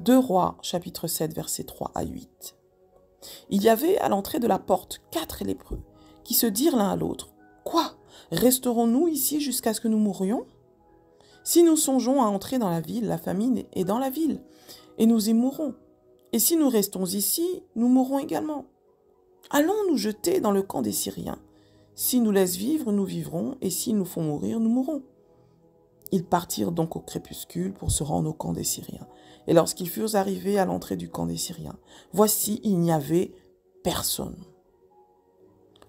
2 Rois, chapitre 7, versets 3 à 8. Il y avait à l'entrée de la porte 4 lépreux qui se dirent l'un à l'autre, « Quoi? Resterons-nous ici jusqu'à ce que nous mourions? Si nous songeons à entrer dans la ville, la famine est dans la ville, et nous y mourrons. Et si nous restons ici, nous mourrons également. Allons nous jeter dans le camp des Syriens. S'ils nous laissent vivre, nous vivrons, et s'ils nous font mourir, nous mourrons. » Ils partirent donc au crépuscule pour se rendre au camp des Syriens. Et lorsqu'ils furent arrivés à l'entrée du camp des Syriens, voici, il n'y avait personne.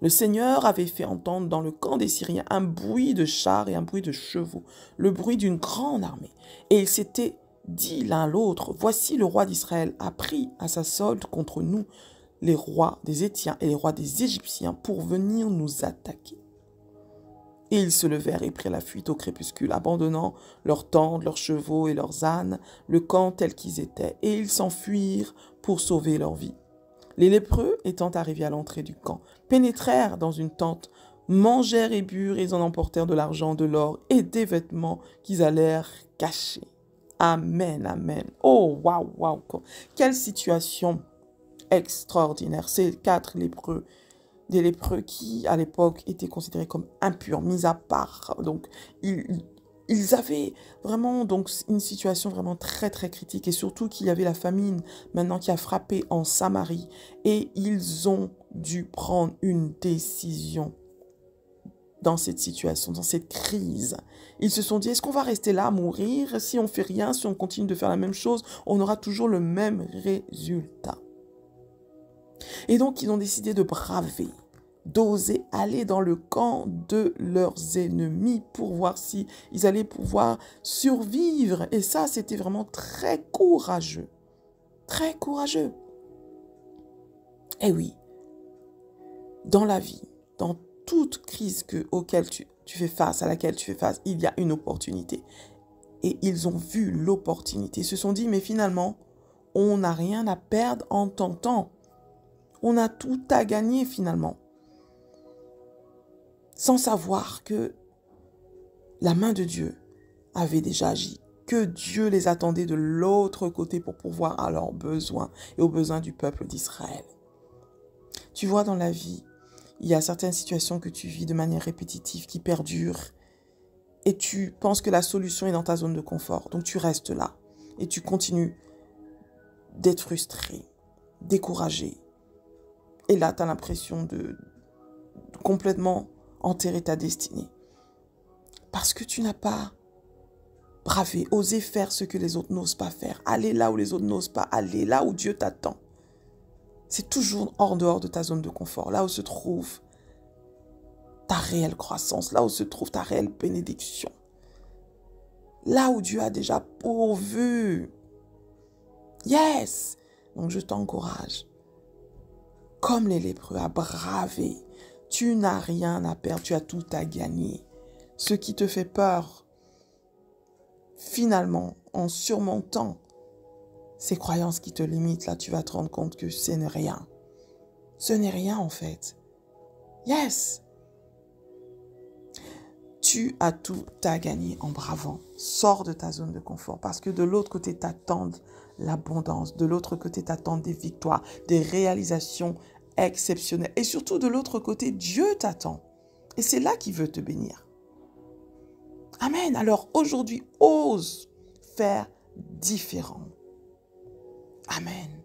Le Seigneur avait fait entendre dans le camp des Syriens un bruit de chars et un bruit de chevaux, le bruit d'une grande armée. Et ils s'étaient dit l'un l'autre, voici le roi d'Israël a pris à sa solde contre nous les rois des Hétiens et les rois des Égyptiens pour venir nous attaquer. Et ils se levèrent et prirent la fuite au crépuscule, abandonnant leurs tentes, leurs chevaux et leurs ânes, le camp tel qu'ils étaient, et ils s'enfuirent pour sauver leur vie. Les lépreux, étant arrivés à l'entrée du camp, pénétrèrent dans une tente, mangèrent et burent, et ils en emportèrent de l'argent, de l'or et des vêtements qu'ils allèrent cacher. Amen, amen. Oh, waouh, waouh. Quelle situation extraordinaire. Ces 4 lépreux, des lépreux qui, à l'époque, étaient considérés comme impurs, mis à part. Donc, ils avaient vraiment donc une situation vraiment très, très critique. Et surtout qu'il y avait la famine maintenant qui a frappé en Samarie. Et ils ont dû prendre une décision dans cette situation, dans cette crise. Ils se sont dit, est-ce qu'on va rester là à mourir? Si on ne fait rien, si on continue de faire la même chose, on aura toujours le même résultat. Et donc, ils ont décidé de braver, d'oser aller dans le camp de leurs ennemis pour voir si ils allaient pouvoir survivre. Et ça, c'était vraiment très courageux. Très courageux. Et oui, dans la vie, dans toute crise auquel tu fais face, à laquelle tu fais face, il y a une opportunité. Et ils ont vu l'opportunité. Ils se sont dit, mais finalement, on n'a rien à perdre en tentant. On a tout à gagner finalement. Sans savoir que la main de Dieu avait déjà agi. Que Dieu les attendait de l'autre côté pour pourvoir à leurs besoins et aux besoins du peuple d'Israël. Tu vois, dans la vie, il y a certaines situations que tu vis de manière répétitive qui perdurent et tu penses que la solution est dans ta zone de confort. Donc tu restes là et tu continues d'être frustré, découragé. Et là, tu as l'impression de complètement enterrer ta destinée. Parce que tu n'as pas bravé, osé faire ce que les autres n'osent pas faire. Aller là où les autres n'osent pas aller, là où Dieu t'attend. C'est toujours hors dehors de ta zone de confort, là où se trouve ta réelle croissance, là où se trouve ta réelle bénédiction. Là où Dieu a déjà pourvu. Yes! Donc je t'encourage, comme les lépreux, à braver. Tu n'as rien à perdre, tu as tout à gagner. Ce qui te fait peur, finalement, en surmontant ces croyances qui te limitent, là, tu vas te rendre compte que ce n'est rien. Ce n'est rien, en fait. Yes! Tu as tout à gagner en bravant. Sors de ta zone de confort parce que de l'autre côté t'attendent l'abondance. De l'autre côté t'attendent des victoires, des réalisations exceptionnelles. Et surtout de l'autre côté, Dieu t'attend. Et c'est là qu'il veut te bénir. Amen. Alors aujourd'hui, ose faire différent. Amen.